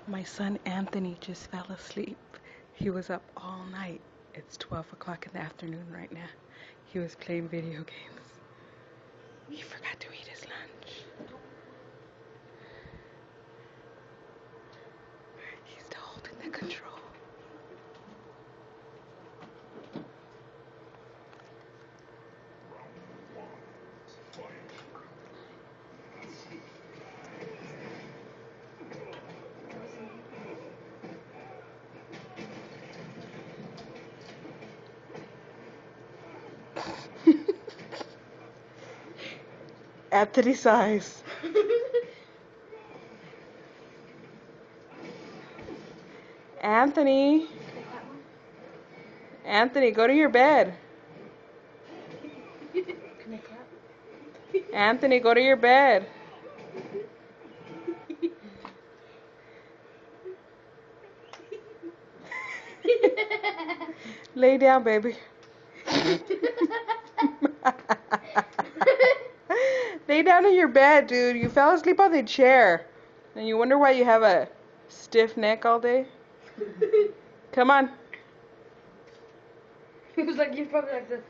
My son Anthony just fell asleep. He was up all night. It's 12 o'clock in the afternoon right now. He was playing video games. He forgot to eat his lunch. He's still holding the control. Anthony size. Anthony. Anthony, go to your bed. Can I clap? Anthony, go to your bed. Lay down, baby. Lay down in your bed, dude. You fell asleep on the chair. And you wonder why you have a stiff neck all day? Come on. He was like, he's probably like this.